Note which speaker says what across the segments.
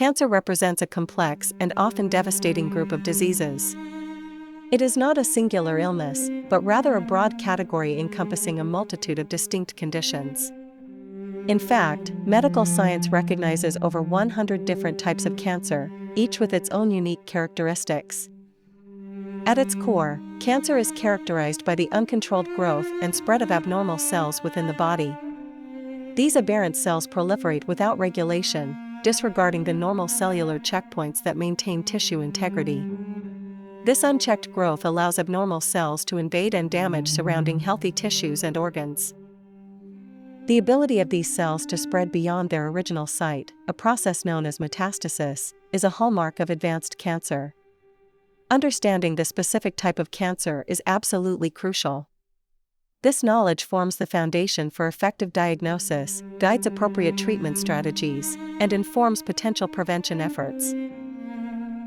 Speaker 1: Cancer represents a complex and often devastating group of diseases. It is not a singular illness, but rather a broad category encompassing a multitude of distinct conditions. In fact, medical science recognizes over 100 different types of cancer, each with its own unique characteristics. At its core, cancer is characterized by the uncontrolled growth and spread of abnormal cells within the body. These aberrant cells proliferate without regulation, disregarding the normal cellular checkpoints that maintain tissue integrity. This unchecked growth allows abnormal cells to invade and damage surrounding healthy tissues and organs. The ability of these cells to spread beyond their original site, a process known as metastasis, is a hallmark of advanced cancer. Understanding the specific type of cancer is absolutely crucial. This knowledge forms the foundation for effective diagnosis, guides appropriate treatment strategies, and informs potential prevention efforts.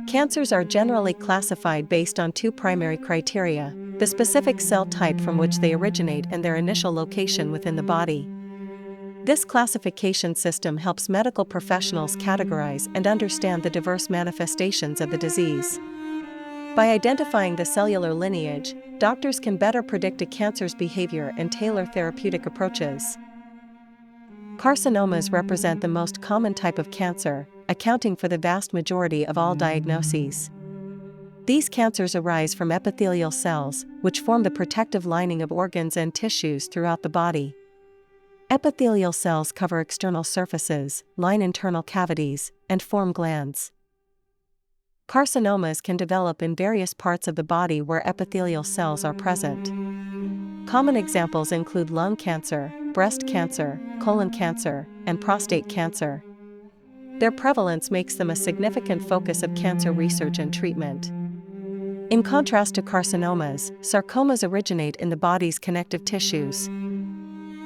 Speaker 1: Cancers are generally classified based on two primary criteria: the specific cell type from which they originate and their initial location within the body. This classification system helps medical professionals categorize and understand the diverse manifestations of the disease. By identifying the cellular lineage, doctors can better predict a cancer's behavior and tailor therapeutic approaches. Carcinomas represent the most common type of cancer, accounting for the vast majority of all diagnoses. These cancers arise from epithelial cells, which form the protective lining of organs and tissues throughout the body. Epithelial cells cover external surfaces, line internal cavities, and form glands. Carcinomas can develop in various parts of the body where epithelial cells are present. Common examples include lung cancer, breast cancer, colon cancer, and prostate cancer. Their prevalence makes them a significant focus of cancer research and treatment. In contrast to carcinomas, sarcomas originate in the body's connective tissues.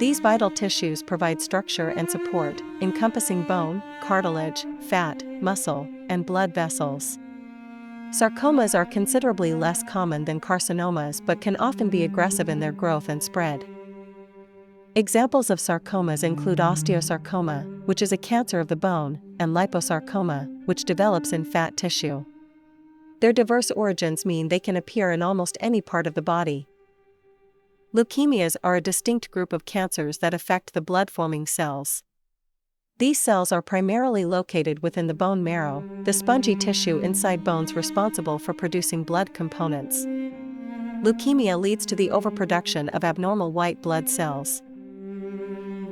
Speaker 1: These vital tissues provide structure and support, encompassing bone, cartilage, fat, muscle, and blood vessels. Sarcomas are considerably less common than carcinomas but can often be aggressive in their growth and spread. Examples of sarcomas include osteosarcoma, which is a cancer of the bone, and liposarcoma, which develops in fat tissue. Their diverse origins mean they can appear in almost any part of the body. Leukemias are a distinct group of cancers that affect the blood-forming cells. These cells are primarily located within the bone marrow, the spongy tissue inside bones responsible for producing blood components. Leukemia leads to the overproduction of abnormal white blood cells.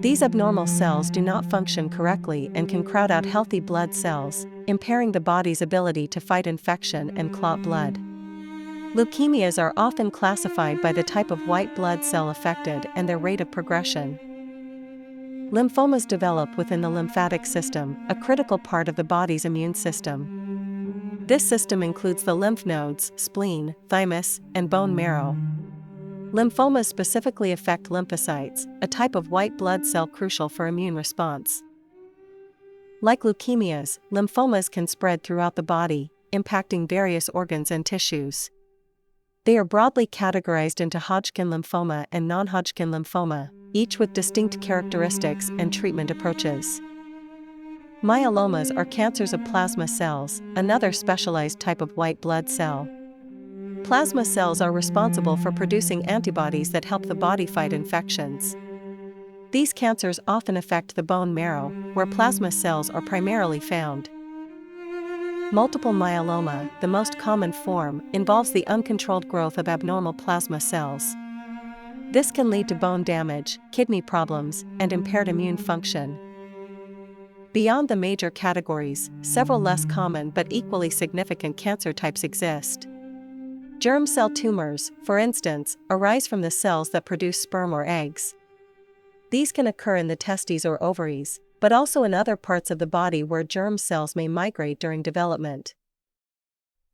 Speaker 1: These abnormal cells do not function correctly and can crowd out healthy blood cells, impairing the body's ability to fight infection and clot blood. Leukemias are often classified by the type of white blood cell affected and their rate of progression. Lymphomas develop within the lymphatic system, a critical part of the body's immune system. This system includes the lymph nodes, spleen, thymus, and bone marrow. Lymphomas specifically affect lymphocytes, a type of white blood cell crucial for immune response. Like leukemias, lymphomas can spread throughout the body, impacting various organs and tissues. They are broadly categorized into Hodgkin lymphoma and non-Hodgkin lymphoma, each with distinct characteristics and treatment approaches. Myelomas are cancers of plasma cells, another specialized type of white blood cell. Plasma cells are responsible for producing antibodies that help the body fight infections. These cancers often affect the bone marrow, where plasma cells are primarily found. Multiple myeloma, the most common form, involves the uncontrolled growth of abnormal plasma cells. This can lead to bone damage, kidney problems, and impaired immune function. Beyond the major categories, several less common but equally significant cancer types exist. Germ cell tumors, for instance, arise from the cells that produce sperm or eggs. These can occur in the testes or ovaries, but also in other parts of the body where germ cells may migrate during development.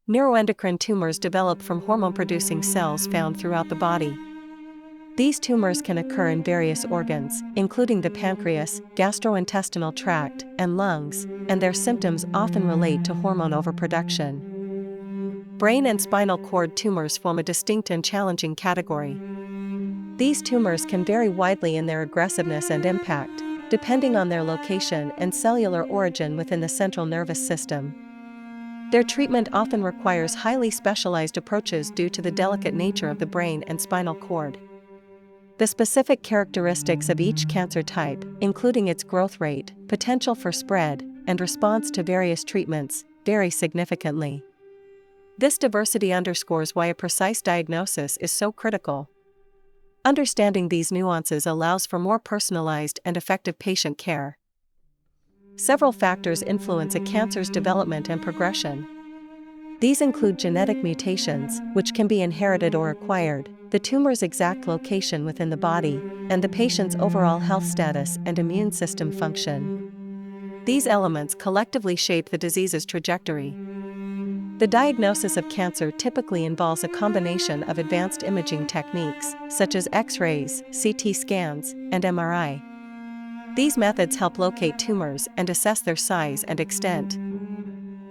Speaker 1: Neuroendocrine tumors develop from hormone-producing cells found throughout the body. These tumors can occur in various organs, including the pancreas, gastrointestinal tract, and lungs, and their symptoms often relate to hormone overproduction. Brain and spinal cord tumors form a distinct and challenging category. These tumors can vary widely in their aggressiveness and impact, depending on their location and cellular origin within the central nervous system. Their treatment often requires highly specialized approaches due to the delicate nature of the brain and spinal cord. The specific characteristics of each cancer type, including its growth rate, potential for spread, and response to various treatments, vary significantly. This diversity underscores why a precise diagnosis is so critical. Understanding these nuances allows for more personalized and effective patient care. Several factors influence a cancer's development and progression. These include genetic mutations, which can be inherited or acquired, the tumor's exact location within the body, and the patient's overall health status and immune system function. These elements collectively shape the disease's trajectory. The diagnosis of cancer typically involves a combination of advanced imaging techniques, such as X-rays, CT scans, and MRI. These methods help locate tumors and assess their size and extent.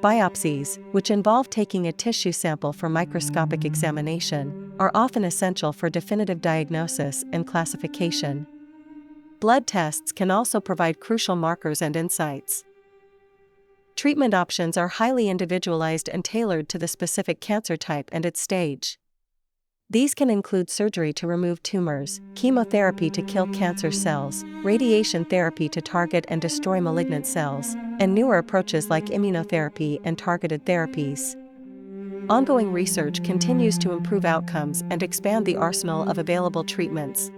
Speaker 1: Biopsies, which involve taking a tissue sample for microscopic examination, are often essential for definitive diagnosis and classification. Blood tests can also provide crucial markers and insights. Treatment options are highly individualized and tailored to the specific cancer type and its stage. These can include surgery to remove tumors, chemotherapy to kill cancer cells, radiation therapy to target and destroy malignant cells, and newer approaches like immunotherapy and targeted therapies. Ongoing research continues to improve outcomes and expand the arsenal of available treatments,